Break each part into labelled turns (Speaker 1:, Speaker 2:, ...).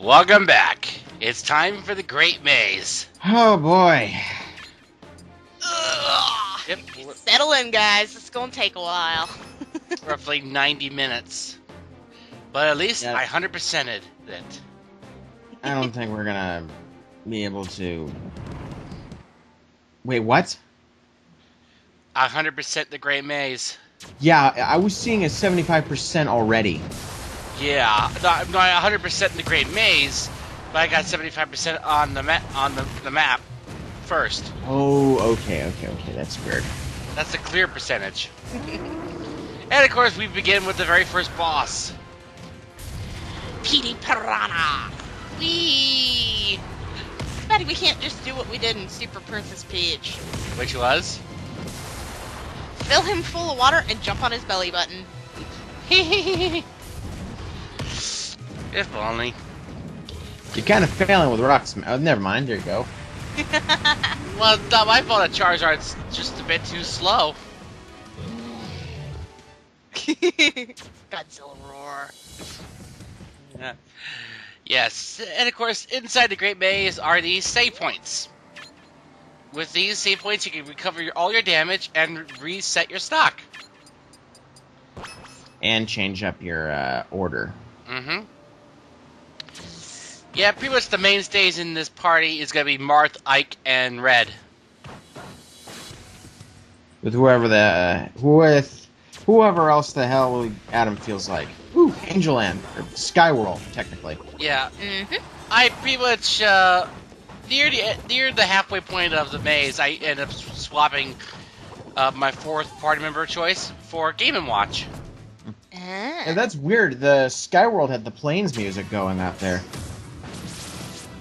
Speaker 1: Welcome back. It's time for the Great Maze.
Speaker 2: Oh boy.
Speaker 3: Ugh.
Speaker 1: Yep,
Speaker 3: Settle in, guys. It's gonna take a while.
Speaker 1: roughly 90 minutes. But at least
Speaker 2: Yeah.
Speaker 1: I 100%ed it.
Speaker 2: I don't think we're gonna be able to... Wait, what?
Speaker 1: 100% the Great Maze.
Speaker 2: Yeah, I was seeing a 75% already.
Speaker 1: Yeah, not 100% in the Great Maze, but I got 75% on the map first.
Speaker 2: Oh, okay, that's weird.
Speaker 1: That's a clear percentage. And of course, we begin with the very first boss.
Speaker 3: Petey Piranha. Whee! Betty, we can't just do what we did in Super Princess Peach.
Speaker 1: Which was?
Speaker 3: Fill him full of water and jump on his belly button.
Speaker 1: If only.
Speaker 2: You're kind of failing with rocks. Oh, never mind, there you go.
Speaker 1: Well, it's not my fault that Charizard's just a bit too slow.
Speaker 3: Godzilla roar.
Speaker 1: Yeah. Yes, and of course, inside the Great Maze are these save points. With these save points, you can recover all your damage and reset your stock.
Speaker 2: And change up your order.
Speaker 1: Mm-hmm. Yeah, pretty much the mainstays in this party is going to be Marth, Ike, and Red.
Speaker 2: With whoever else the hell Adam feels like. Ooh, Angel Land, or Skyworld, technically.
Speaker 1: Yeah.
Speaker 3: Mm-hmm.
Speaker 1: I pretty much, near the halfway point of the maze, I end up swapping my fourth party member choice for Game & Watch.
Speaker 2: And that's weird, the Skyworld had the Plains music going out there.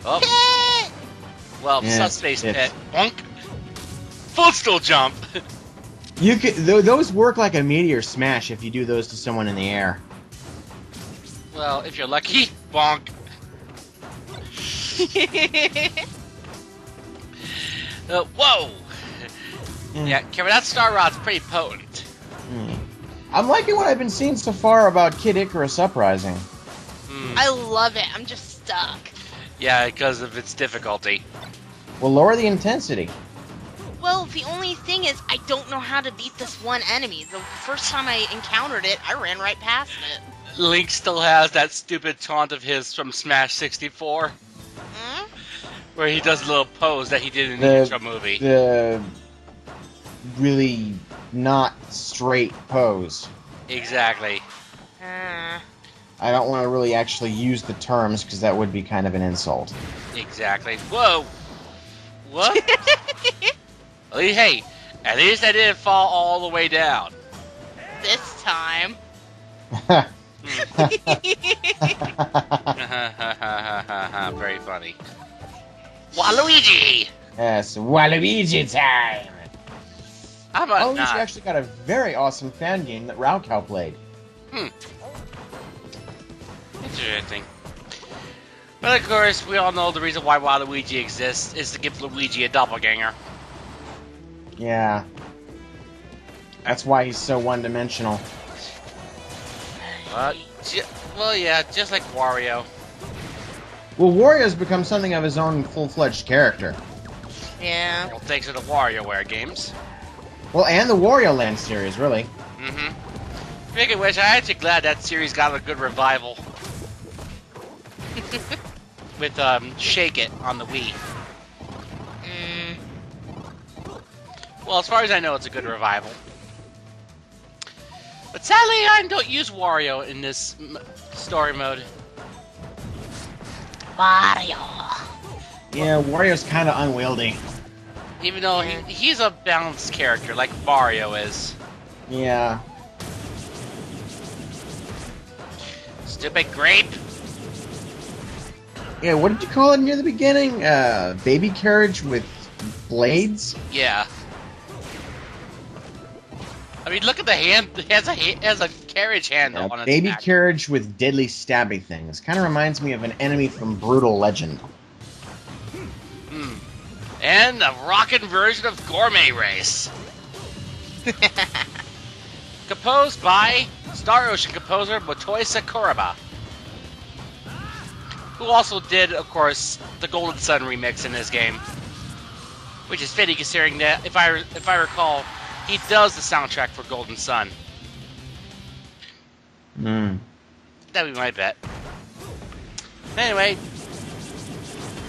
Speaker 1: Oh. Well,
Speaker 2: Yeah,
Speaker 1: Subspace Pit. Bonk. Footstool jump.
Speaker 2: You could those work like a meteor smash if you do those to someone in the air.
Speaker 1: Well, if you're lucky, bonk. Whoa! Yeah, Kevin, that Star Rod's pretty potent.
Speaker 2: I'm liking what I've been seeing so far about Kid Icarus Uprising.
Speaker 3: I love it. I'm just stuck.
Speaker 1: Yeah, because of its difficulty.
Speaker 2: Well, lower the intensity.
Speaker 3: Well, the only thing is, I don't know how to beat this one enemy. The first time I encountered it, I ran right past it.
Speaker 1: Link still has that stupid taunt of his from Smash 64, where he does a little pose that he did in the intro movie.
Speaker 2: The really not straight pose.
Speaker 1: Exactly.
Speaker 2: I don't want to really actually use the terms because that would be kind of an insult.
Speaker 1: Exactly. Whoa! What? Hey, at least I didn't fall all the way down.
Speaker 3: This time.
Speaker 1: Very funny. Waluigi!
Speaker 2: Yes, Waluigi time!
Speaker 1: How about
Speaker 2: Oh,
Speaker 1: not?
Speaker 2: he's actually got a very awesome fan game that Raocow played.
Speaker 1: Interesting. But of course, we all know the reason why Waluigi exists is to give Luigi a doppelganger.
Speaker 2: Yeah. That's why he's so one-dimensional.
Speaker 1: Well, yeah, just like Wario.
Speaker 2: Well, Wario's become something of his own full-fledged character.
Speaker 3: Yeah.
Speaker 1: Well, thanks to the WarioWare games.
Speaker 2: Well, and the Wario Land series, really.
Speaker 1: Speaking of which, I'm actually glad that series got a good revival. With, Shake It on the Wii. Well, as far as I know, it's a good revival. But sadly, I don't use Wario in this story mode.
Speaker 3: Wario.
Speaker 2: Yeah, Wario's kind of unwieldy.
Speaker 1: Even though he's a balanced character, like Mario is.
Speaker 2: Yeah.
Speaker 1: Stupid grape!
Speaker 2: Yeah, what did you call it near the beginning? Baby carriage with blades?
Speaker 1: Yeah. I mean, look at the hand. It has a carriage handle on its
Speaker 2: Baby
Speaker 1: back.
Speaker 2: carriage with deadly stabby things. Kind of reminds me of an enemy from Brutal Legend.
Speaker 1: And a rockin' version of Gourmet Race. Composed by Star Ocean composer Motoi Sakuraba. who also did, of course, the Golden Sun remix in this game, which is fitting considering that if I recall, he does the soundtrack for Golden Sun. That'd be my bet. Anyway,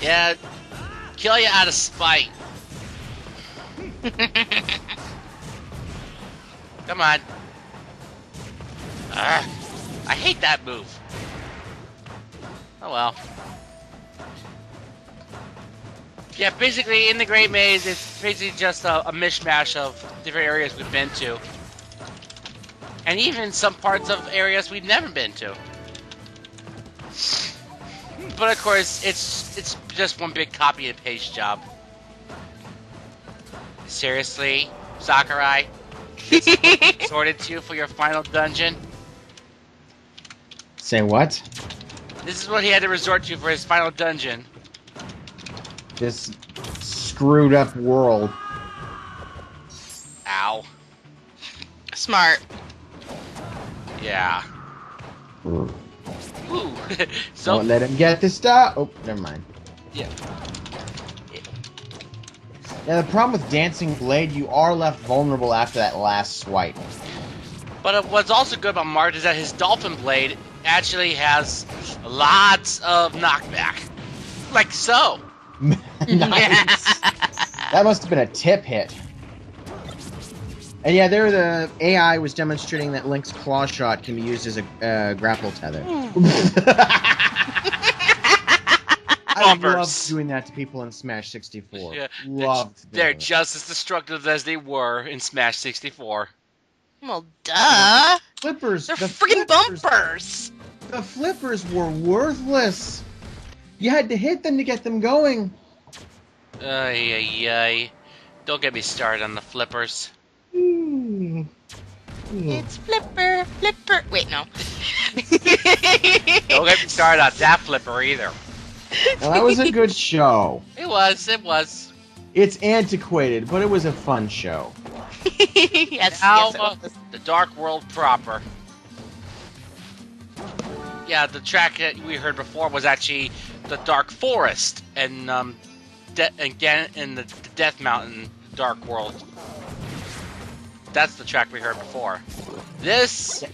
Speaker 1: yeah, kill you out of spite. Come on. I hate that move. Oh well. Yeah, basically in the Great Maze, it's basically just a mishmash of different areas we've been to. And even some parts of areas we've never been to. But of course, it's just one big copy and paste job. Seriously, Sakurai? This is what you sorted to for your final dungeon?
Speaker 2: Say what?
Speaker 1: This is what he had to resort to for his final dungeon.
Speaker 2: This screwed up world.
Speaker 1: Ow.
Speaker 3: Smart.
Speaker 1: Yeah. Ooh. So,
Speaker 2: Don't let him get this stuff. Oh, never mind.
Speaker 1: Yeah.
Speaker 2: Yeah, the problem with Dancing Blade, you are left vulnerable after that last swipe.
Speaker 1: But what's also good about Mart is that his Dolphin Blade actually has lots of knockback. Like so.
Speaker 2: Nice. That must have been a tip hit. And yeah, there the AI was demonstrating that Link's claw shot can be used as a grapple tether. I love doing that to people in Smash 64.
Speaker 1: Yeah,
Speaker 2: Loved
Speaker 1: they're
Speaker 2: doing it.
Speaker 1: just as destructive as they were in Smash 64.
Speaker 3: Well, duh.
Speaker 2: Flippers.
Speaker 3: They're
Speaker 2: the
Speaker 3: freaking
Speaker 2: flippers,
Speaker 3: bumpers.
Speaker 2: The flippers were worthless. You had to hit them to get them going.
Speaker 1: Ay, ay, ay. Don't get me started on the flippers.
Speaker 3: It's Flipper. Wait, no.
Speaker 1: Don't get me started on that flipper either.
Speaker 2: Now, that was a good show.
Speaker 1: It was.
Speaker 2: It's antiquated, but it was a fun show.
Speaker 3: yes,
Speaker 1: Now,
Speaker 3: yes, it was.
Speaker 1: the Dark World proper. Yeah, the track that we heard before was actually the Dark Forest and in the Death Mountain Dark World. That's the track we heard before. This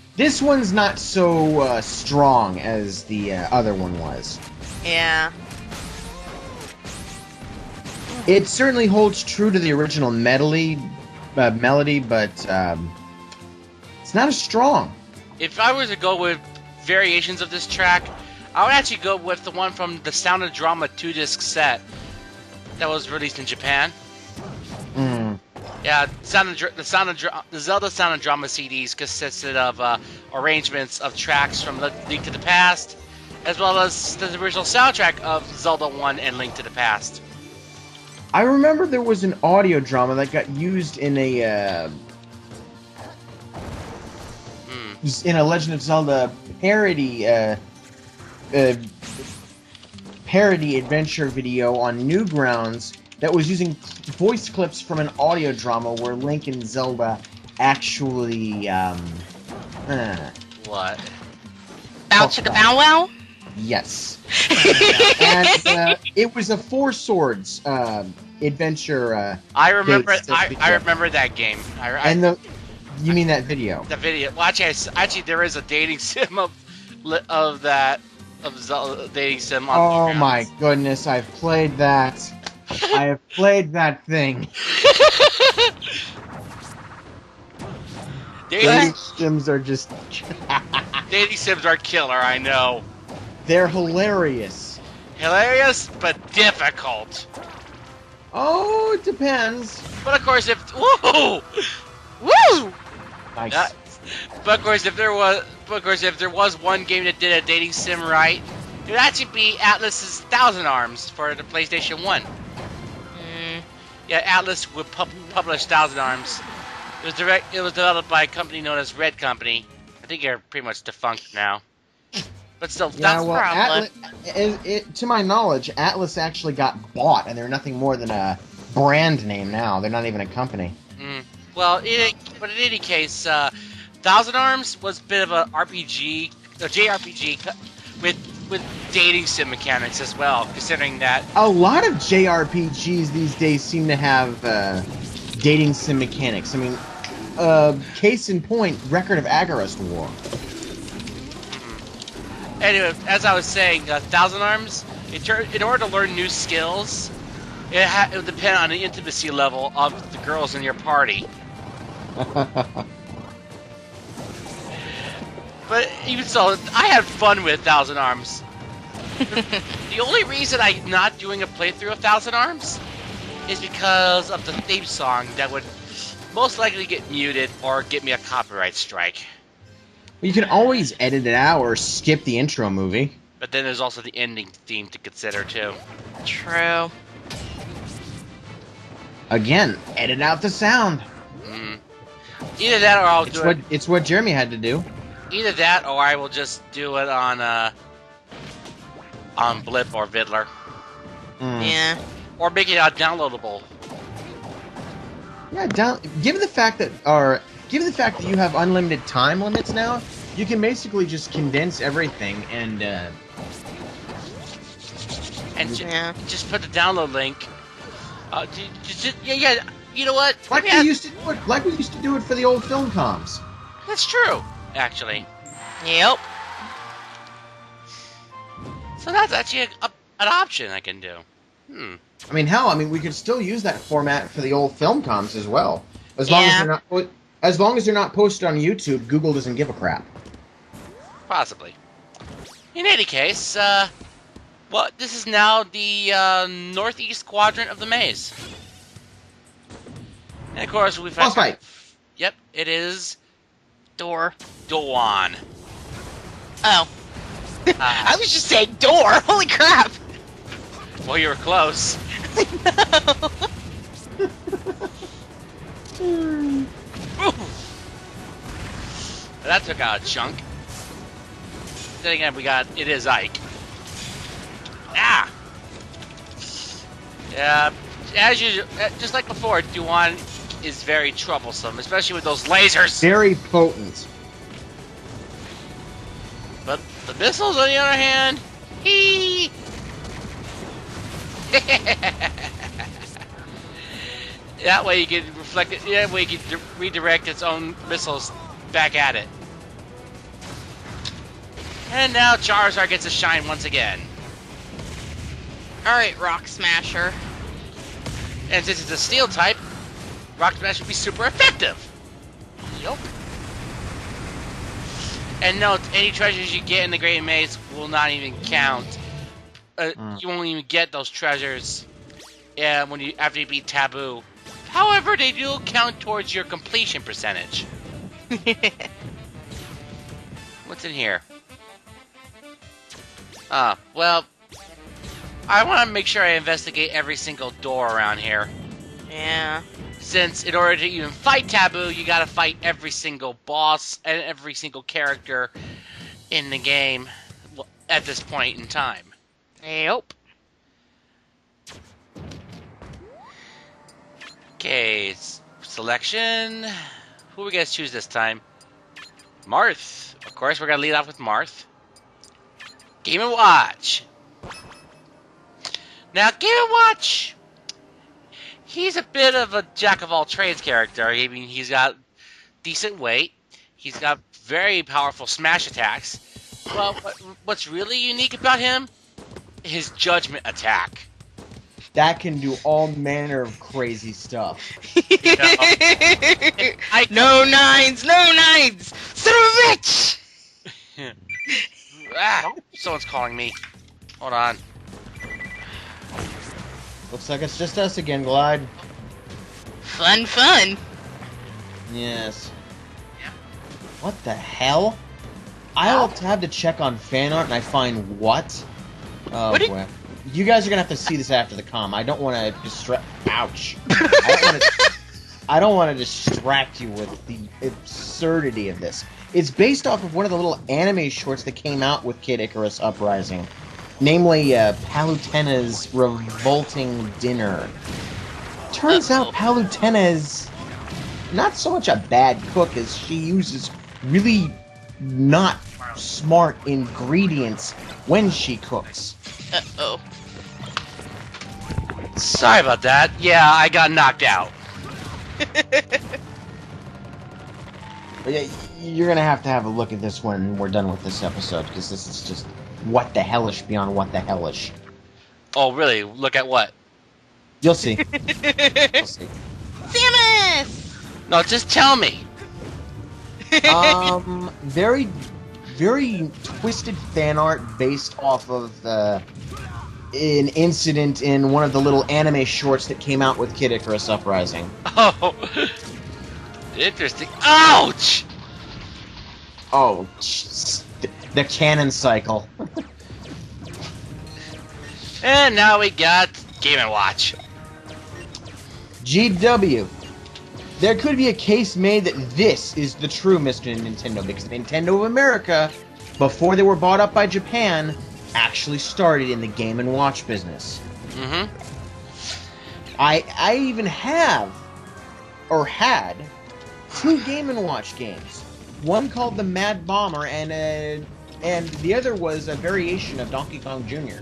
Speaker 2: one's not so strong as the other one was.
Speaker 3: Yeah.
Speaker 2: It certainly holds true to the original melody, but it's not as strong.
Speaker 1: If I were to go with variations of this track, I would actually go with the one from the Sound of Drama 2-disc set that was released in Japan. Yeah, the Zelda Sound and Drama CDs consisted of arrangements of tracks from Link to the Past, as well as the original soundtrack of Zelda 1 and Link to the Past.
Speaker 2: I remember there was an audio drama that got used in a Legend of Zelda parody adventure video on Newgrounds that was using voice clips from an audio drama where Link and Zelda actually
Speaker 1: What?
Speaker 3: Bow chicka bow wow?
Speaker 2: Yes. And it was a Four Swords adventure.
Speaker 1: I remember that game.
Speaker 2: You mean that video?
Speaker 1: The video. Well, actually, there is a dating sim of Zelda dating sim. On
Speaker 2: Oh my goodness! I've played that. I have played that thing. Dating sims are just.
Speaker 1: Dating sims are killer. I know.
Speaker 2: They're hilarious.
Speaker 1: Hilarious, but difficult.
Speaker 2: Oh, it depends.
Speaker 1: But of course, woo!
Speaker 2: Nice.
Speaker 1: But of course, if there was one game that did a dating sim right, it would actually be Atlus's Thousand Arms for the PlayStation 1. Yeah, Atlus would publish Thousand Arms. It was developed by a company known as Red Company. I think they're pretty much defunct now. But still,
Speaker 2: yeah,
Speaker 1: that's
Speaker 2: well, to my knowledge, Atlus actually got bought, and they're nothing more than a brand name now. They're not even a company.
Speaker 1: Well, but in any case, Thousand Arms was a bit of a RPG, a JRPG with with dating sim mechanics as well, considering that.
Speaker 2: A lot of JRPGs these days seem to have dating sim mechanics. I mean, case in point, Record of Agarest War.
Speaker 1: Anyway, as I was saying, Thousand Arms, in order to learn new skills, it would depend on the intimacy level of the girls in your party. But even so, I had fun with Thousand Arms. The only reason I'm not doing a playthrough of Thousand Arms is because of the theme song that would most likely get muted or get me a copyright strike.
Speaker 2: You can always edit it out or skip the intro movie.
Speaker 1: But then there's also the ending theme to consider too.
Speaker 3: True.
Speaker 2: Again, edit out the sound.
Speaker 1: Either that or I'll do it.
Speaker 2: It's what Jeremy had to do.
Speaker 1: Either that or I will just do it on Blip or Vidler.
Speaker 3: Yeah.
Speaker 1: Or make it downloadable.
Speaker 2: Yeah, given the fact that you have unlimited time limits now, you can basically just condense everything and
Speaker 1: just put the download link. Yeah. You know what?
Speaker 2: Like we used to do it for the old film comms.
Speaker 1: That's true, actually.
Speaker 3: Yep.
Speaker 1: So that's actually an option I can do.
Speaker 2: I mean, hell, we could still use that format for the old film comms as well, as long as they're not posted on YouTube. Google doesn't give a crap.
Speaker 1: Possibly. In any case, this is now the northeast quadrant of the maze. And of course, we've had...
Speaker 2: Boss fight.
Speaker 1: Yep, it is...
Speaker 3: Door.
Speaker 1: Dawn.
Speaker 3: Oh. I was just saying door! Holy crap!
Speaker 1: Well, you were close. That took out a chunk. Then again, it is Ike. Ah! Yeah, as usual, just like before, Duan is very troublesome, especially with those lasers.
Speaker 2: Very potent.
Speaker 1: But the missiles, on the other hand, that way you can reflect it. That way you can redirect its own missiles back at it. And now Charizard gets a shine once again.
Speaker 3: Alright, Rock Smasher.
Speaker 1: And since it's a steel type, Rock Smash would be super effective.
Speaker 3: Yup.
Speaker 1: And note, any treasures you get in the Great Maze will not even count. You won't even get those treasures after you beat Taboo. However, they do count towards your completion percentage. What's in here? Well, I want to make sure I investigate every single door around here.
Speaker 3: Yeah.
Speaker 1: Since in order to even fight Taboo, you gotta fight every single boss and every single character in the game at this point in time.
Speaker 3: Yep.
Speaker 1: Okay, selection. Who we guys choose this time? Marth. Of course, we're gonna lead off with Marth. Game & Watch. Now, Game & Watch, he's a bit of a jack-of-all-trades character. I mean, he's got decent weight. He's got very powerful smash attacks. Well, what's really unique about him? His judgment attack.
Speaker 2: That can do all manner of crazy stuff.
Speaker 3: No nines! No nines! Son of a bitch!
Speaker 1: Someone's calling me. Hold on.
Speaker 2: Looks like it's just us again, Glide.
Speaker 3: Fun.
Speaker 2: Yes. What the hell? I'll have to check on fan art and I find what? Oh, boy. You guys are gonna have to see this after the comm. I don't want to distract. Ouch. I don't want to distract you with the absurdity of this. It's based off of one of the little anime shorts that came out with Kid Icarus Uprising, namely Palutena's Revolting Dinner. Turns out Palutena is not so much a bad cook as she uses really not smart ingredients when she cooks.
Speaker 3: Uh-oh.
Speaker 1: Sorry about that. Yeah, I got knocked out.
Speaker 2: But yeah, you're gonna have to have a look at this when we're done with this episode, because this is just what the hellish beyond what the hellish.
Speaker 1: Oh, really? Look at what?
Speaker 2: You'll see. You'll see.
Speaker 3: Samus!
Speaker 1: No, just tell me.
Speaker 2: Very, very twisted fan art based off of an incident in one of the little anime shorts that came out with Kid Icarus Uprising.
Speaker 1: Oh, interesting. Ouch!
Speaker 2: Oh, the canon cycle.
Speaker 1: And now we got Game & Watch.
Speaker 2: GW. There could be a case made that this is the true Mr. Nintendo, because Nintendo of America, before they were bought up by Japan, actually started in the Game & Watch business.
Speaker 1: Mm-hmm.
Speaker 2: I even have, or had, 2 Game & Watch games. One called the Mad Bomber, and the other was a variation of Donkey Kong Jr.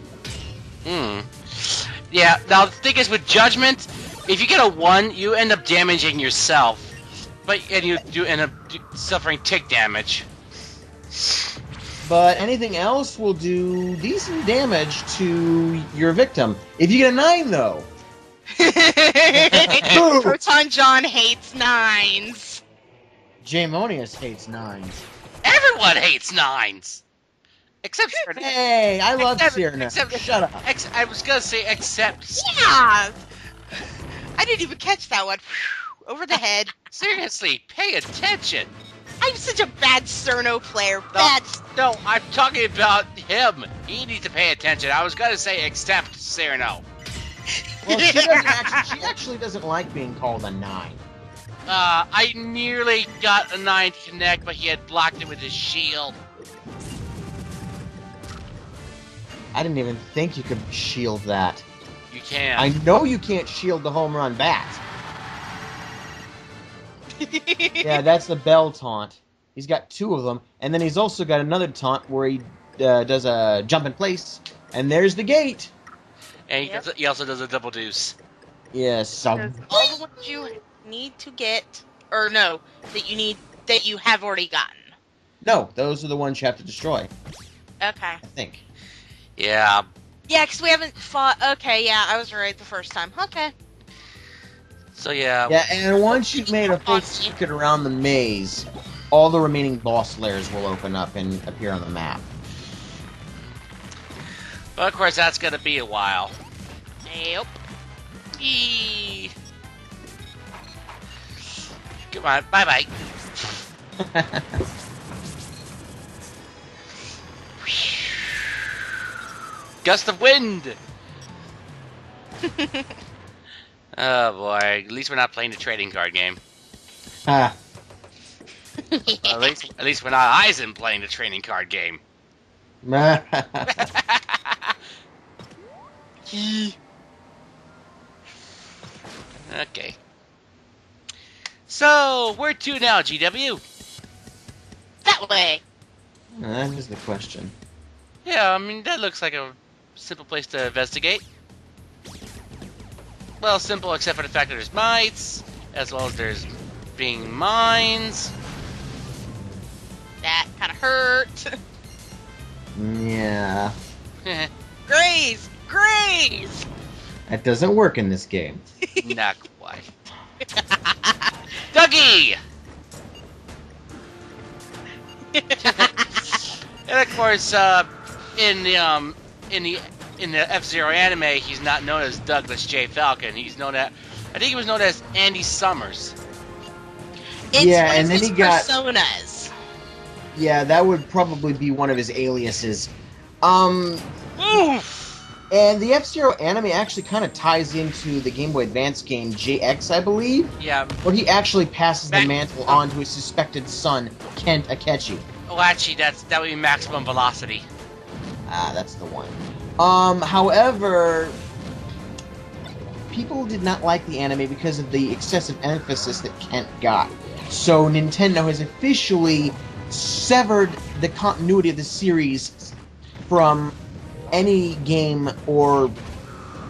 Speaker 1: Yeah, now the thing is with Judgment, if you get a 1, you end up damaging yourself. And you do end up suffering tick damage.
Speaker 2: But anything else will do decent damage to your victim. If you get a 9, though.
Speaker 3: Proton John hates 9s.
Speaker 2: Jamonius hates 9s.
Speaker 1: Everyone hates 9s! Except Cyrano.
Speaker 2: Hey, I love Cyrano. Shut up.
Speaker 1: I was gonna say except...
Speaker 3: Yeah! I didn't even catch that one. Over the head.
Speaker 1: Seriously, pay attention!
Speaker 3: I'm such a bad Cerno player.
Speaker 1: No, I'm talking about him. He needs to pay attention. I was gonna say except Cyrano.
Speaker 2: Well, she actually doesn't like being called a 9.
Speaker 1: I nearly got a 9 to connect, but he had blocked it with his shield.
Speaker 2: I didn't even think you could shield that.
Speaker 1: You can.
Speaker 2: I know you can't shield the home run bat. Yeah, that's the Bell taunt. He's got 2 of them, and then he's also got another taunt where he does a jump in place, and there's the gate.
Speaker 1: And he also does a double deuce.
Speaker 2: Yes.
Speaker 3: All the ones you need to get, or no, that you have already gotten.
Speaker 2: No, those are the ones you have to destroy.
Speaker 3: Okay.
Speaker 2: I think.
Speaker 1: Yeah.
Speaker 3: Yeah, because we haven't fought. Okay, yeah, I was right the first time. Okay.
Speaker 1: So yeah.
Speaker 2: Yeah, and once you've made a full circuit around the maze, all the remaining boss layers will open up and appear on the map.
Speaker 1: But of course, that's gonna be a while.
Speaker 3: Yep.
Speaker 1: Eee. Come on, bye-bye. Gust of wind! Oh boy, at least we're not playing the trading card game.
Speaker 2: Ah.
Speaker 1: At least we're not Eisen playing the trading card game. Okay. So, where to now, GW?
Speaker 3: That way.
Speaker 2: That is the question.
Speaker 1: Yeah, I mean, that looks like a simple place to investigate. Well, simple except for the fact that there's mites, as well as there's being mines.
Speaker 3: That kind of hurt.
Speaker 2: Yeah.
Speaker 3: Graze! Graze!
Speaker 2: That doesn't work in this game.
Speaker 1: Not quite. Dougie! And of course, in the F-Zero anime, he's not known as Douglas J. Falcon. He's known as, I think he was known as Andy Summers.
Speaker 3: It's
Speaker 2: Yeah,
Speaker 3: one
Speaker 2: and
Speaker 3: of
Speaker 2: then
Speaker 3: his
Speaker 2: he got-
Speaker 3: personas.
Speaker 2: Yeah, that would probably be one of his aliases.
Speaker 1: Oof!
Speaker 2: And the F-Zero anime actually kind of ties into the Game Boy Advance game JX, I believe,
Speaker 1: Yeah.
Speaker 2: where he actually passes the
Speaker 1: Back-
Speaker 2: mantle on to his suspected son, Kent Akechi.
Speaker 1: Oh, actually, that would be Maximum Velocity.
Speaker 2: Ah, that's the one. However, people did not like the anime because of the excessive emphasis that Kent got. So Nintendo has officially severed the continuity of the series from any game or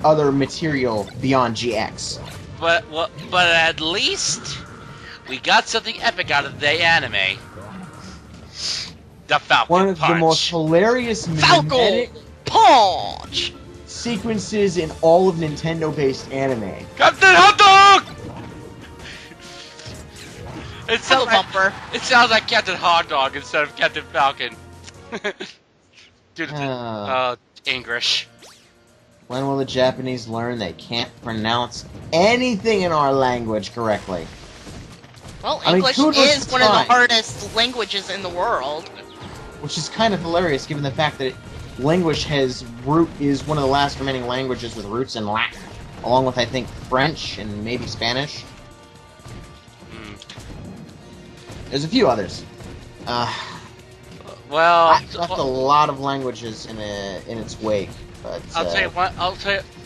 Speaker 2: other material beyond GX.
Speaker 1: But at least we got something epic out of the anime. The Falcon
Speaker 2: One of
Speaker 1: Punch.
Speaker 2: the most hilarious
Speaker 3: Falcon
Speaker 2: mimetic
Speaker 3: Punch!
Speaker 2: sequences in all of Nintendo-based anime.
Speaker 1: Captain Hot Dog! It
Speaker 3: Hello, Bumper.
Speaker 1: It sounds like Captain Hot Dog instead of Captain Falcon. Dude, English.
Speaker 2: When will the Japanese learn they can't pronounce anything in our language correctly?
Speaker 3: Well,
Speaker 2: I mean,
Speaker 3: English
Speaker 2: kudos
Speaker 3: is
Speaker 2: to
Speaker 3: one of the
Speaker 2: time.
Speaker 3: hardest languages in the world.
Speaker 2: Which is kind of hilarious, given the fact that language is one of the last remaining languages with roots in Latin, along with, I think, French and maybe Spanish. There's a few others.
Speaker 1: Well,
Speaker 2: It left a lot of languages in its wake. But
Speaker 1: I'll tell you what.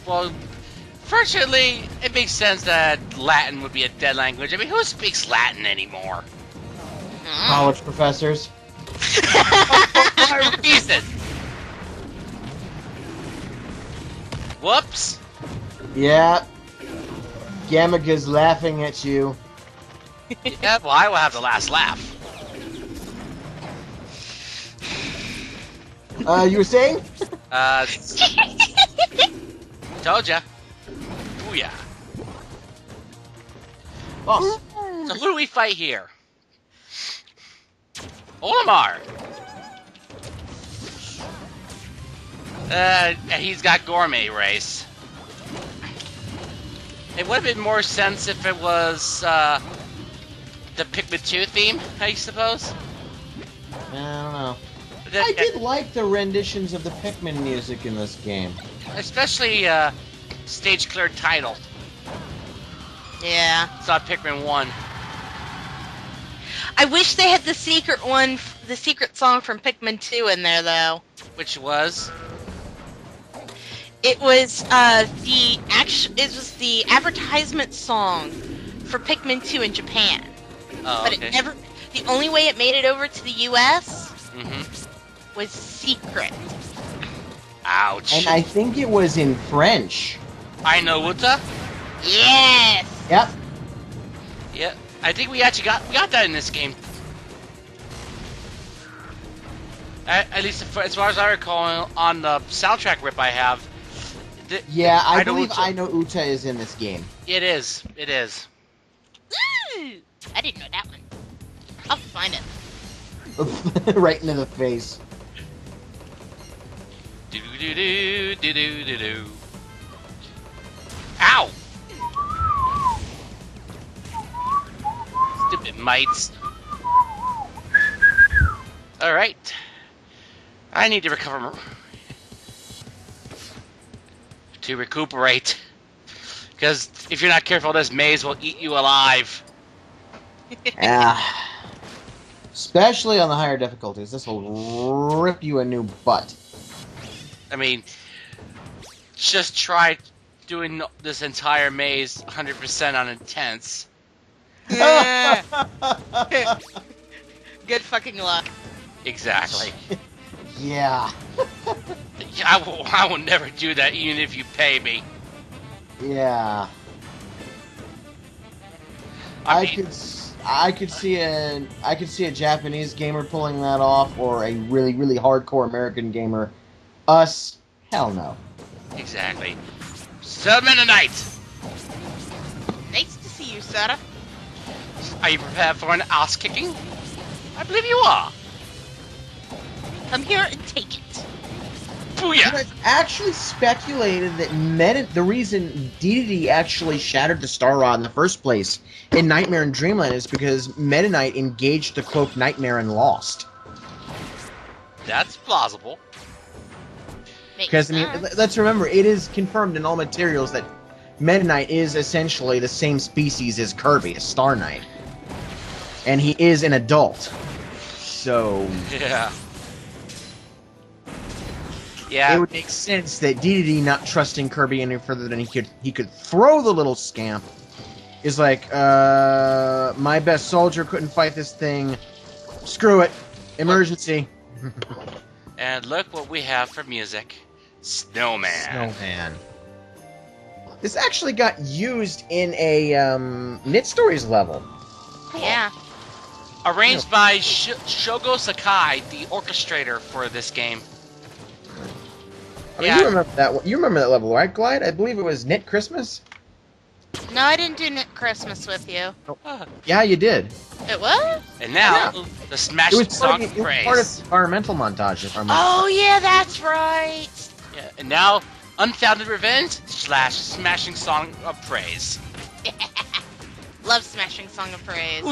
Speaker 1: Well, fortunately, it makes sense that Latin would be a dead language. I mean, who speaks Latin anymore?
Speaker 2: college professors.
Speaker 1: Why reason? Whoops.
Speaker 2: Yeah. Gamaga's laughing at you.
Speaker 1: Yeah, well, I will have the last laugh.
Speaker 2: You were saying?
Speaker 1: Told ya. Booyah.
Speaker 2: Boss.
Speaker 1: So who do we fight here? Olimar. He's got gourmet race. It would have been more sense if it was the Pikmin 2 theme, I suppose.
Speaker 2: I don't know. I did like the renditions of the Pikmin music in this game.
Speaker 1: Especially stage cleared title.
Speaker 3: Yeah.
Speaker 1: It's not Pikmin 1.
Speaker 3: I wish they had the secret one, the secret song from Pikmin 2 in there, though.
Speaker 1: Which was?
Speaker 3: It was the advertisement song for Pikmin 2 in Japan.
Speaker 1: Oh,
Speaker 3: but
Speaker 1: okay.
Speaker 3: it never. The only way it made it over to the U.S.
Speaker 1: Mm-hmm.
Speaker 3: was secret.
Speaker 1: Ouch.
Speaker 2: And I think it was in French.
Speaker 1: I know Uta.
Speaker 3: Yes.
Speaker 2: Yep.
Speaker 1: Yeah, I think we actually got that in this game. At least as far as I recall, on the soundtrack rip I have.
Speaker 2: Yeah, I
Speaker 1: know
Speaker 2: believe
Speaker 1: Uta.
Speaker 2: I Know Uta is in this game.
Speaker 1: It is. It is.
Speaker 3: Ooh, I didn't know that one. I'll find it.
Speaker 2: Right into the face.
Speaker 1: Do do do do do do do. Ow! Stupid mites. Alright. I need to recover. To recuperate. Because if you're not careful, this maze will eat you alive.
Speaker 2: Yeah. Especially on the higher difficulties. This will rip you a new butt.
Speaker 1: I mean, just try doing this entire maze 100% on intense.
Speaker 3: Yeah. Good fucking luck.
Speaker 1: Exactly.
Speaker 2: Yeah.
Speaker 1: I will never do that, even if you pay me.
Speaker 2: Yeah.
Speaker 1: I
Speaker 2: could see a Japanese gamer pulling that off, or a really, really hardcore American gamer. Us, hell no.
Speaker 1: Exactly. Mennonite!
Speaker 3: Nice to see you, Sarah.
Speaker 1: Are you prepared for an ass kicking? I believe you are.
Speaker 3: Come here and take it.
Speaker 1: Booyah!
Speaker 2: It's actually speculated that the reason Dedede actually shattered the Star Rod in the first place in Nightmare and Dreamland is because Meta Knight engaged the cloak Nightmare and lost.
Speaker 1: That's plausible.
Speaker 2: Because, I mean, let's remember, it is confirmed in all materials that Meta Knight is essentially the same species as Kirby, as Star Knight. And he is an adult. So...
Speaker 1: Yeah. Yeah.
Speaker 2: It would make sense that Dedede, not trusting Kirby any further than he could throw the little scamp, is like, my best soldier couldn't fight this thing. Screw it. Emergency.
Speaker 1: And look what we have for music. Snowman.
Speaker 2: Snowman. This actually got used in a Knit Stories level.
Speaker 3: Yeah.
Speaker 1: Arranged by Shogo Sakai, the orchestrator for this game.
Speaker 2: I mean, you remember that? You remember that level, right, Glide? I believe it was Knit Christmas.
Speaker 3: No, I didn't do Knit Christmas with you.
Speaker 2: Yeah, you did.
Speaker 3: It was?
Speaker 1: And now,
Speaker 2: Yeah.
Speaker 1: the Smashing Song of
Speaker 2: it was
Speaker 1: Praise.
Speaker 2: part of the environmental montage. If I remember.
Speaker 3: Oh, yeah, that's right.
Speaker 1: Yeah, and now, Unfounded Revenge / Smashing Song of Praise.
Speaker 3: Love Smashing Song of Praise.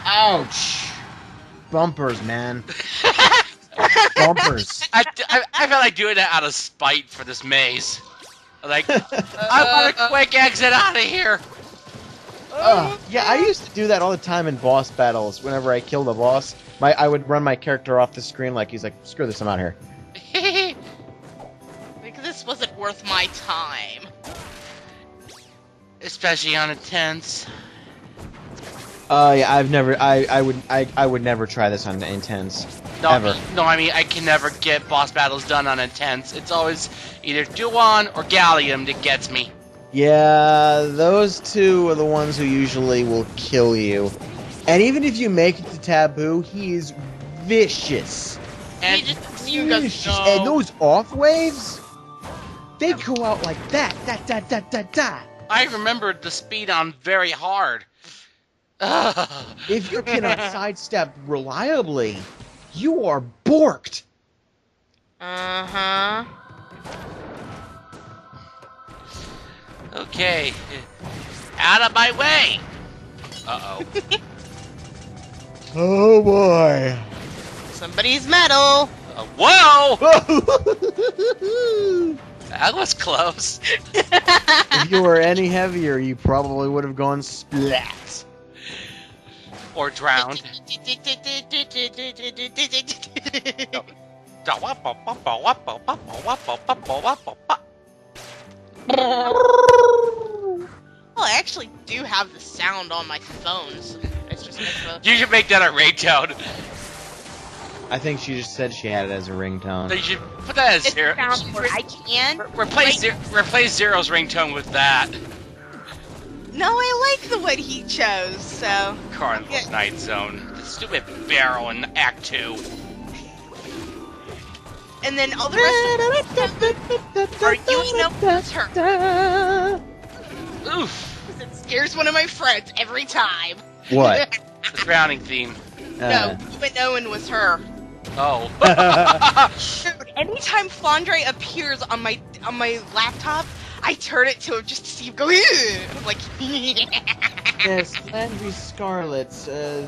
Speaker 2: Ouch! Bumpers, man. Bumpers.
Speaker 1: I felt like doing that out of spite for this maze. Like, I want a quick exit out of here.
Speaker 2: Yeah, I used to do that all the time in boss battles. Whenever I killed a boss, I would run my character off the screen like he's like, screw this, I'm out here.
Speaker 3: Like, this wasn't worth my time.
Speaker 1: Especially on intense.
Speaker 2: Yeah, I would never try this on intense.
Speaker 1: No,
Speaker 2: Ever.
Speaker 1: No, I mean, I can never get boss battles done on intense. It's always either Duan or Gallium that gets me.
Speaker 2: Yeah, those two are the ones who usually will kill you. And even if you make it to Taboo, he is vicious.
Speaker 1: And
Speaker 3: He just you go,
Speaker 2: Vicious.
Speaker 3: no.
Speaker 2: And those off waves, they go out like that.
Speaker 1: I remembered the speed on very hard. Ugh.
Speaker 2: If you cannot sidestep reliably, you are borked.
Speaker 3: Uh-huh.
Speaker 1: Okay. Out of my way! Uh-oh.
Speaker 2: Oh boy.
Speaker 3: Somebody's metal.
Speaker 1: Whoa! That was close.
Speaker 2: If you were any heavier, you probably would have gone splat.
Speaker 1: Or drowned.
Speaker 3: Well, I actually do have the sound on my phones. It's just
Speaker 1: You should make that a ringtone.
Speaker 2: I think she just said she had it as a ringtone.
Speaker 1: You should put that as
Speaker 3: it's
Speaker 1: Zero.
Speaker 3: sound where I can.
Speaker 1: Replace Zero's ringtone with that.
Speaker 3: No, I like the one he chose, so.
Speaker 1: Carnival's Night Zone. The stupid barrel in Act 2.
Speaker 3: And then all the rest of are you know it's her.
Speaker 1: Oof.
Speaker 3: It scares one of my friends every time.
Speaker 2: What?
Speaker 1: The drowning theme.
Speaker 3: No, even Owen was her.
Speaker 1: Oh.
Speaker 3: Dude, anytime Flandre appears on my laptop, I turn it to him just to see him go. I'm like,
Speaker 2: Yes, Landry Scarlet, the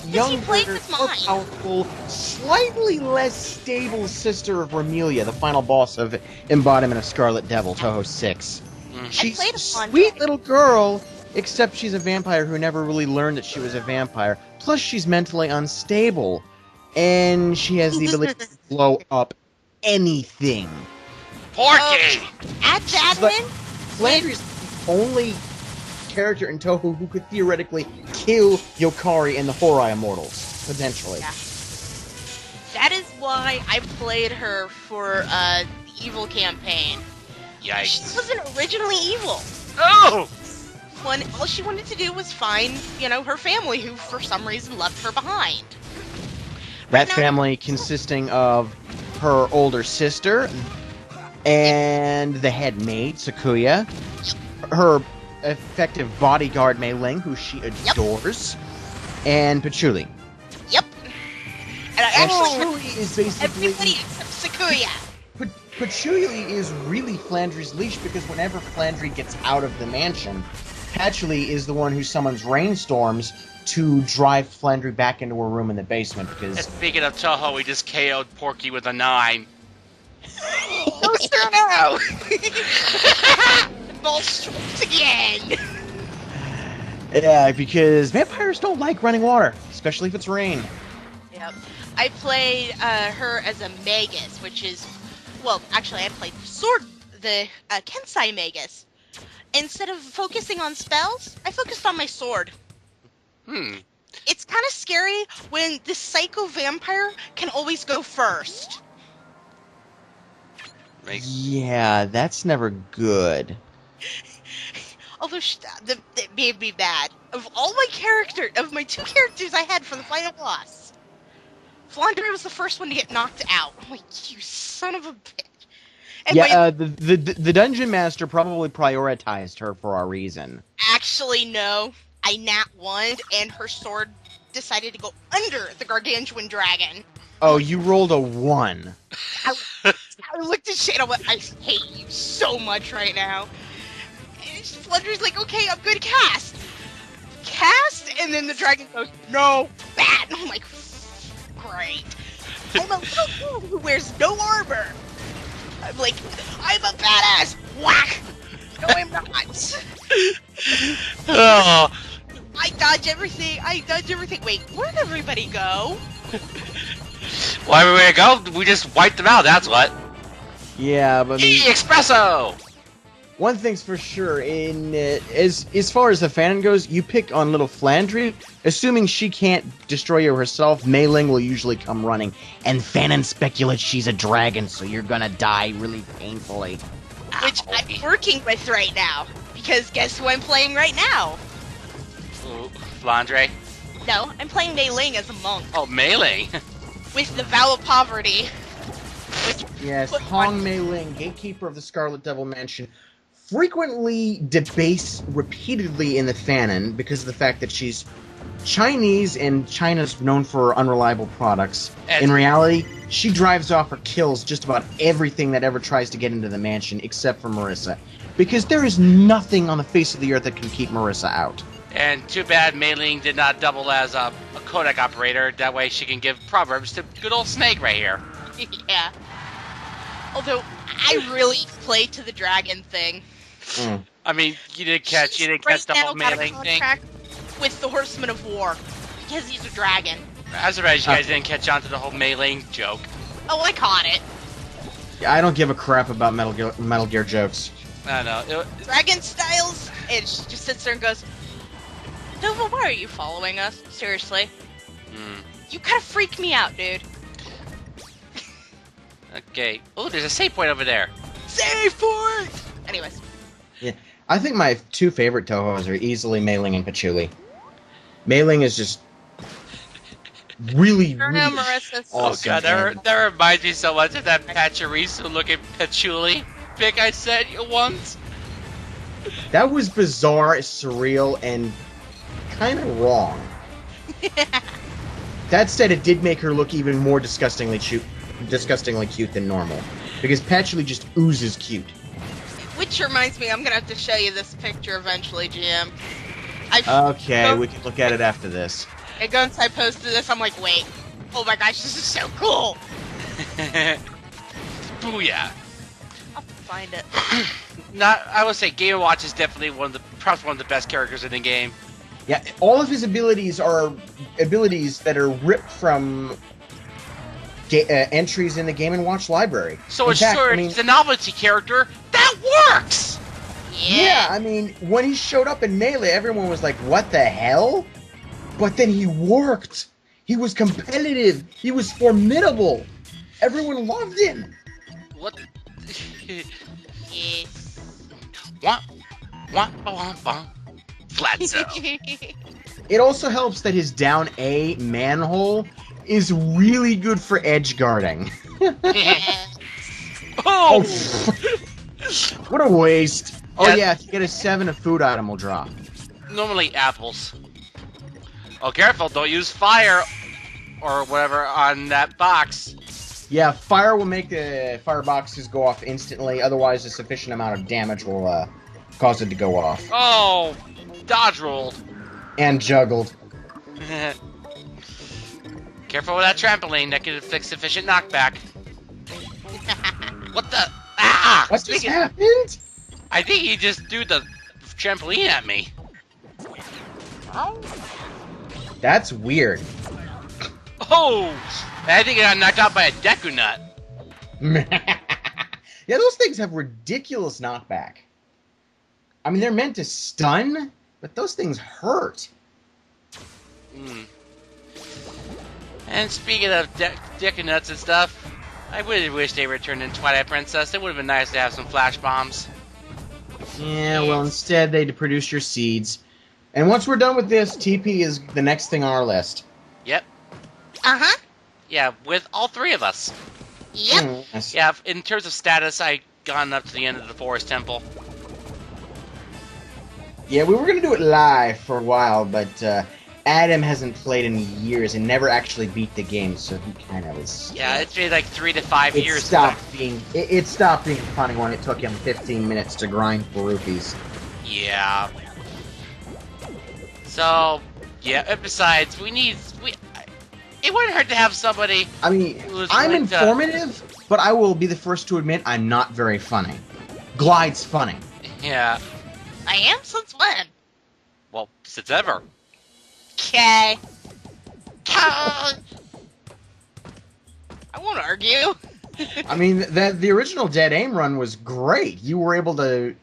Speaker 2: younger,
Speaker 3: play with
Speaker 2: more
Speaker 3: mine?
Speaker 2: powerful, slightly less stable sister of Romelia, the final boss of Embodiment of Scarlet Devil, Toho 6. She's
Speaker 3: played
Speaker 2: a
Speaker 3: a fun
Speaker 2: sweet
Speaker 3: game.
Speaker 2: little girl, except she's a vampire who never really learned that she was a vampire. Plus, she's mentally unstable, and she has the ability to blow up anything.
Speaker 1: Porky!
Speaker 3: At that
Speaker 2: But-
Speaker 3: one,
Speaker 2: Flandre's the only character in Toho who could theoretically kill Yokari and the Horai Immortals, potentially.
Speaker 3: Yeah. that is why I played her for the evil campaign. She
Speaker 1: Yikes.
Speaker 3: wasn't originally evil.
Speaker 1: Oh!
Speaker 3: When all she wanted to do was find, her family who for some reason left her behind.
Speaker 2: That
Speaker 3: now-
Speaker 2: family consisting of her older sister and the head maid, Sakuya, her effective bodyguard, Mei Ling, who she adores, and Patchouli.
Speaker 3: Yep. And I
Speaker 2: And
Speaker 3: actually
Speaker 2: Patchouli is basically...
Speaker 3: everybody except Sakuya.
Speaker 2: Patchouli is really Flandre's leash because whenever Flandre gets out of the mansion, Patchouli is the one who summons rainstorms to drive Flandre back into her room in the basement
Speaker 1: And
Speaker 2: because...
Speaker 1: speaking of Toho, we just KO'd Porky with a 9.
Speaker 3: No, sir, no! Ball strikes again!
Speaker 2: Yeah, because vampires don't like running water, especially if it's rain.
Speaker 3: Yep. I played her as a Magus, which is... Well, actually, I played the Kensai Magus. Instead of focusing on spells, I focused on my sword. It's kind of scary when the psycho vampire can always go first.
Speaker 2: Yeah, that's never good.
Speaker 3: Although that made me mad. Of my 2 characters I had for the final boss, Flandre was the first one to get knocked out. I'm like, you son of a bitch. And
Speaker 2: Yeah, the dungeon master probably prioritized her for a reason.
Speaker 3: Actually, no. I nat 1'd, and her sword decided to go under the gargantuan dragon.
Speaker 2: Oh, you rolled a 1.
Speaker 3: I looked at Shane, I went, I hate you so much right now. And Flutter's like, okay, I'm going to cast. Cast, and then the dragon goes, no, bad. And I'm like, great. I'm a little fool who wears no armor. I'm like, I'm a badass. Whack. No, I'm not.
Speaker 1: Oh.
Speaker 3: I dodge everything. Wait, where'd everybody go?
Speaker 1: Well, everywhere I go, we just wiped them out, that's what.
Speaker 2: Yeah, but I mean,
Speaker 1: Espresso!
Speaker 2: one thing's for sure, as far as the fanon goes, you pick on little Flandre. Assuming she can't destroy you herself, Mei Ling will usually come running. And fanon speculates she's a dragon, so you're gonna die really painfully.
Speaker 3: Which I'm working with right now. Because guess who I'm playing right now?
Speaker 1: Ooh, Flandre?
Speaker 3: No, I'm playing Mei Ling as a monk.
Speaker 1: Oh, Mei Ling.
Speaker 3: With the vow of poverty.
Speaker 2: Yes, Hong Mei Ling, gatekeeper of the Scarlet Devil Mansion, frequently debased repeatedly in the fanon because of the fact that she's Chinese and China's known for unreliable products. In reality, she drives off or kills just about everything that ever tries to get into the mansion except for Marissa. Because there is nothing on the face of the earth that can keep Marissa out.
Speaker 1: And too bad Mei Ling did not double as a codec operator. That way she can give proverbs to good old Snake right here.
Speaker 3: Yeah. Although, I really played to the dragon thing.
Speaker 1: I mean, you didn't catch the whole Mei Ling thing.
Speaker 3: With the Horsemen of War, because he's a dragon.
Speaker 1: I'm surprised you guys didn't catch on to the whole Mei Ling joke.
Speaker 3: Oh, I caught it.
Speaker 2: Yeah, I don't give a crap about Metal Gear jokes.
Speaker 1: I don't know.
Speaker 3: Dragon styles, and she just sits there and goes, Nova, why are you following us? Seriously. You kind of freak me out, dude.
Speaker 1: Okay. Oh, there's a save point over there.
Speaker 3: Save point! Anyways.
Speaker 2: Yeah, I think my 2 favorite Tohos are easily Mei Ling and Patchouli. Mei Ling is just really
Speaker 1: awesome. Oh god, that reminds me so much of that Pachirisu looking Patchouli pic I sent you once.
Speaker 2: That was bizarre, surreal, and kind of wrong. That said, it did make her look even more disgustingly cute than normal. Because Patchouli just oozes cute.
Speaker 3: Which reminds me, I'm gonna have to show you this picture eventually, GM.
Speaker 2: Okay, we can look at it after this.
Speaker 3: And once I posted this, I'm like, wait. Oh my gosh, this is so cool!
Speaker 1: Booyah!
Speaker 3: I'll find it.
Speaker 1: I would say Game & Watch is definitely perhaps one of the best characters in the game.
Speaker 2: Yeah, all of his abilities are abilities that are ripped from entries in the Game & Watch library.
Speaker 1: So it's a novelty character that works!
Speaker 2: Yeah, I mean, when he showed up in Melee, everyone was like, what the hell? But then he worked. He was competitive. He was formidable. Everyone loved him.
Speaker 1: What?
Speaker 3: Yes.
Speaker 1: Flat zone.
Speaker 2: It also helps that his down A manhole is really good for edge guarding.
Speaker 1: Oh!
Speaker 2: What a waste. Oh yeah, if you get a 7, a food item will drop.
Speaker 1: Normally apples. Oh, careful, don't use fire or whatever on that box.
Speaker 2: Yeah, fire will make the fire boxes go off instantly, otherwise a sufficient amount of damage will cause it to go off.
Speaker 1: Oh, dodge rolled.
Speaker 2: And juggled.
Speaker 1: Careful with that trampoline, that could inflict sufficient knockback. What the? Ah!
Speaker 2: What just happened?
Speaker 1: I think he just threw the trampoline at me.
Speaker 2: That's weird.
Speaker 1: Oh! I think I got knocked out by a Deku Nut.
Speaker 2: Yeah, those things have ridiculous knockback. I mean, they're meant to stun, but those things hurt.
Speaker 1: Mm. And speaking of dick and nuts and stuff, I really wish they returned in Twilight Princess. It would have been nice to have some flash bombs.
Speaker 2: Yeah, well, instead they produce your seeds. And once we're done with this, TP is the next thing on our list.
Speaker 1: Yep.
Speaker 3: Uh-huh.
Speaker 1: Yeah, with all three of us.
Speaker 3: Yep.
Speaker 2: Yes.
Speaker 1: Yeah, in terms of status, I gone up to the end of the Forest Temple.
Speaker 2: Yeah, we were going to do it live for a while, but Adam hasn't played in years and never actually beat the game, so he kind of was...
Speaker 1: Yeah, it's been like 3 to 5
Speaker 2: It
Speaker 1: years.
Speaker 2: stopped being funny when it took him 15 minutes to grind for rupees.
Speaker 1: Yeah. So, yeah, and besides, it wouldn't hurt to have somebody...
Speaker 2: I mean,
Speaker 1: who's
Speaker 2: I'm
Speaker 1: willing to-
Speaker 2: informative, but I will be the first to admit I'm not very funny. Glide's funny.
Speaker 1: Yeah.
Speaker 3: I am since when?
Speaker 1: Well, since ever.
Speaker 3: Okay. I won't argue.
Speaker 2: I mean, the original Dead Aim run was great. You were able to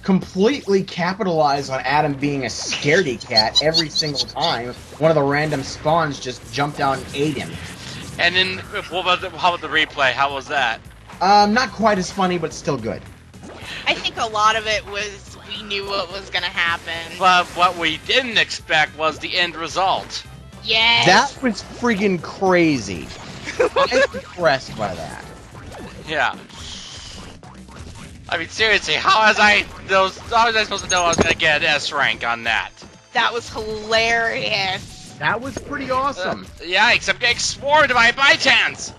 Speaker 2: completely capitalize on Adam being a scaredy cat every single time one of the random spawns just jumped out and ate him.
Speaker 1: And then, how about the replay? How was that?
Speaker 2: Not quite as funny, but still good.
Speaker 3: I think a lot of it was we knew what was gonna happen.
Speaker 1: But what we didn't expect was the end result.
Speaker 3: Yes.
Speaker 2: That was freaking crazy. I'm impressed by that.
Speaker 1: Yeah. I mean, seriously, how was I supposed to know I was gonna get an S rank on that?
Speaker 3: That was hilarious.
Speaker 2: That was pretty awesome.
Speaker 1: Yikes! I'm getting swarmed by Bytans.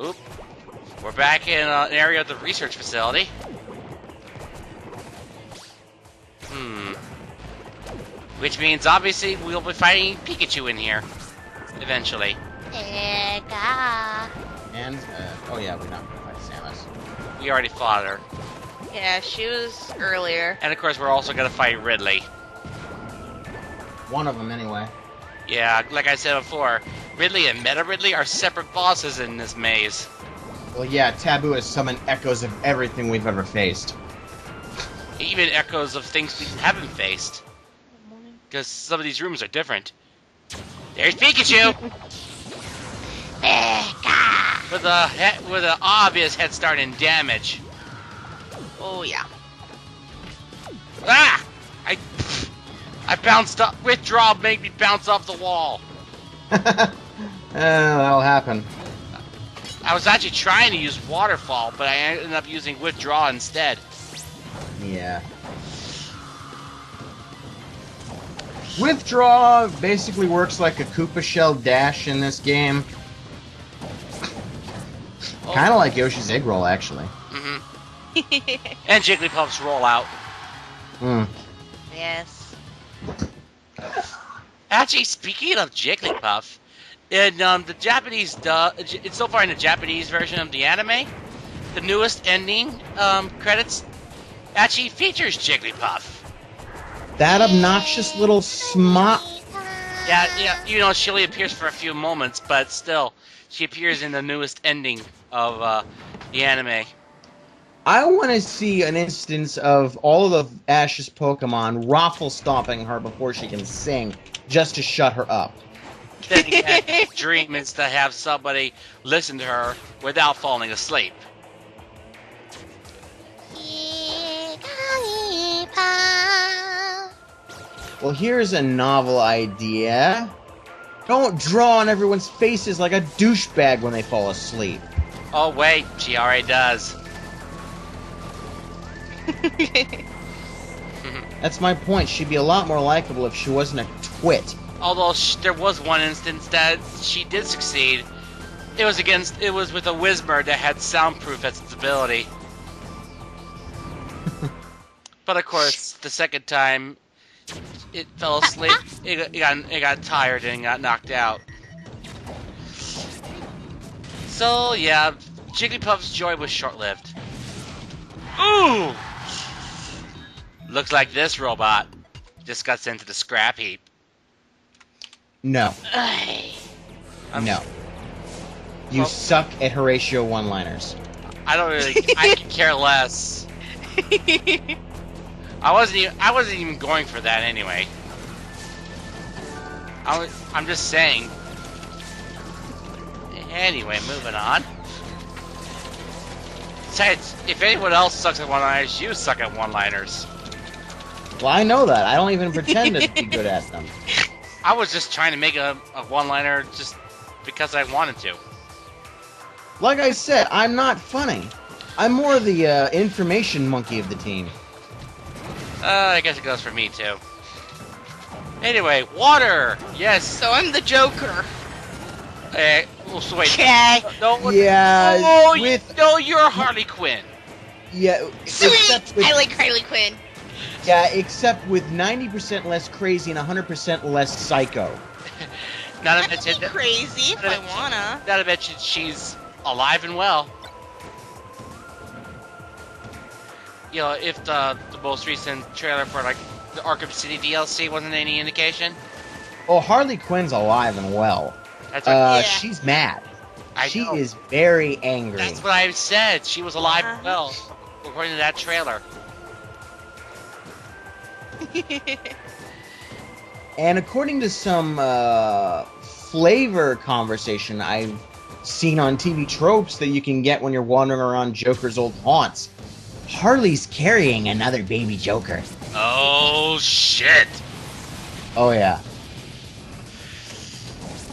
Speaker 1: Oop. We're back in an area of the research facility. Which means, obviously, we'll be fighting Pikachu in here. Eventually.
Speaker 2: And, oh yeah, we're not gonna fight Samus.
Speaker 1: We already fought her.
Speaker 3: Yeah, she was earlier.
Speaker 1: And of course, we're also gonna fight Ridley.
Speaker 2: One of them, anyway.
Speaker 1: Yeah, like I said before, Ridley and Meta Ridley are separate bosses in this maze.
Speaker 2: Well, yeah, Taboo has summoned echoes of everything we've ever faced.
Speaker 1: Even echoes of things we haven't faced. Because some of these rooms are different. There's Pikachu! with an obvious head start in damage.
Speaker 3: Oh yeah.
Speaker 1: Ah! I bounced up. Withdraw made me bounce off the wall.
Speaker 2: That'll happen.
Speaker 1: I was actually trying to use Waterfall, but I ended up using Withdraw instead.
Speaker 2: Yeah. Withdraw basically works like a Koopa Shell dash in this game.
Speaker 1: Oh.
Speaker 2: Kind of like Yoshi's Egg Roll, actually.
Speaker 1: And Jigglypuff's rollout.
Speaker 3: Yes.
Speaker 1: Actually, speaking of Jigglypuff, in the Japanese it's so far in the Japanese version of the anime, the newest ending credits actually features Jigglypuff.
Speaker 2: That obnoxious little smot.
Speaker 1: Yeah, you know, she only appears for a few moments, but still, she appears in the newest ending of the anime.
Speaker 2: I want to see an instance of all of the Ash's Pokemon raffle stomping her before she can sing, just to shut her up.
Speaker 1: Then again, dream is to have somebody listen to her without falling asleep.
Speaker 2: Well, here's a novel idea. Don't draw on everyone's faces like a douchebag when they fall asleep.
Speaker 1: Oh wait, she already does.
Speaker 2: That's my point. She'd be a lot more likable if she wasn't a twit.
Speaker 1: Although there was one instance that she did succeed. It was with a Whismur that had soundproof as its ability. But of course, the second time, it fell asleep. It got tired and got knocked out. So yeah, Jigglypuff's joy was short-lived. Ooh! Looks like this robot just got sent to the scrap heap.
Speaker 2: No. No. You suck at Horatio one-liners.
Speaker 1: I don't really. I could care less. I wasn't even going for that anyway. I'm just saying. Anyway, moving on. Besides, if anyone else sucks at one-liners, you suck at one-liners.
Speaker 2: Well, I know that. I don't even pretend to be good at them.
Speaker 1: I was just trying to make a one-liner just because I wanted to.
Speaker 2: Like I said, I'm not funny. I'm more the information monkey of the team.
Speaker 1: I guess it goes for me too. Anyway, water. Yes.
Speaker 3: So I'm the Joker.
Speaker 1: Well, so wait.
Speaker 3: Okay.
Speaker 1: No.
Speaker 2: Yeah.
Speaker 1: Oh,
Speaker 2: with
Speaker 1: no, you're Harley Quinn.
Speaker 2: yeah.
Speaker 3: Sweet.
Speaker 2: Except with,
Speaker 3: I like Harley Quinn.
Speaker 2: yeah, except with 90% less crazy and 100% less psycho.
Speaker 1: Not
Speaker 3: I
Speaker 1: to
Speaker 3: can
Speaker 1: mention
Speaker 3: be crazy if I wanna.
Speaker 1: Not to mention she's alive and well. You know, if the most recent trailer for like the Arkham City DLC wasn't any indication.
Speaker 2: Oh, Harley Quinn's alive and well.
Speaker 1: That's what,
Speaker 2: She's mad. She
Speaker 1: know.
Speaker 2: is very angry.
Speaker 1: That's what I said. She was alive and well, according to that trailer.
Speaker 2: And according to some flavor conversation I've seen on TV tropes that you can get when you're wandering around Joker's old haunts, Harley's carrying another baby Joker.
Speaker 1: Oh shit!
Speaker 2: Oh yeah.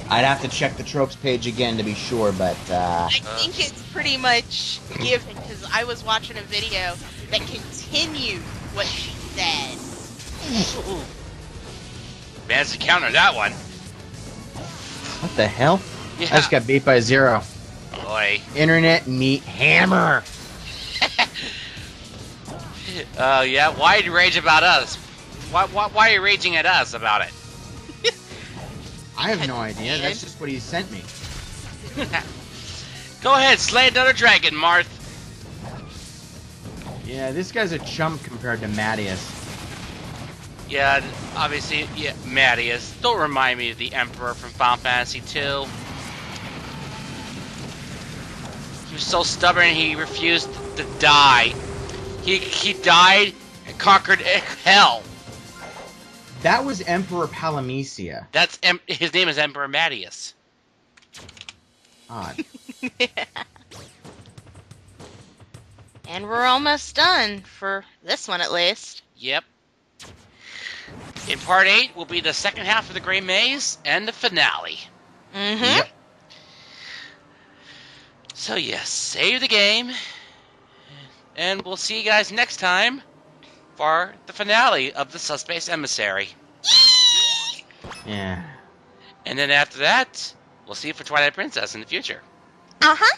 Speaker 2: I'd have to check the tropes page again to be sure, but
Speaker 3: I think it's pretty much given because I was watching a video that continued what she said.
Speaker 1: Managed to counter that one.
Speaker 2: what the hell?
Speaker 1: Yeah.
Speaker 2: I just got beat by 0.
Speaker 1: Boy.
Speaker 2: Internet meat hammer.
Speaker 1: Yeah. Why you rage about us? Why are you raging at us about it?
Speaker 2: I have no idea. That's just what he sent me.
Speaker 1: Go ahead, slay another dragon, Marth.
Speaker 2: Yeah, this guy's a chump compared to Mattias.
Speaker 1: Yeah, obviously, yeah, Mattias. Don't remind me of the Emperor from Final Fantasy II. He was so stubborn he refused to die. He died and conquered hell.
Speaker 2: That was Emperor Palamecia.
Speaker 1: That's his name is Emperor Mattias.
Speaker 2: Odd.
Speaker 3: And we're almost done, for this one at least.
Speaker 1: Yep. In part 8 will be the second half of the Grey Maze and the finale.
Speaker 3: Mm-hmm.
Speaker 2: Yep.
Speaker 1: So yes, save the game, and we'll see you guys next time for the finale of the Subspace Emissary.
Speaker 2: Yeah.
Speaker 1: And then after that, we'll see you for Twilight Princess in the future.
Speaker 3: Uh-huh.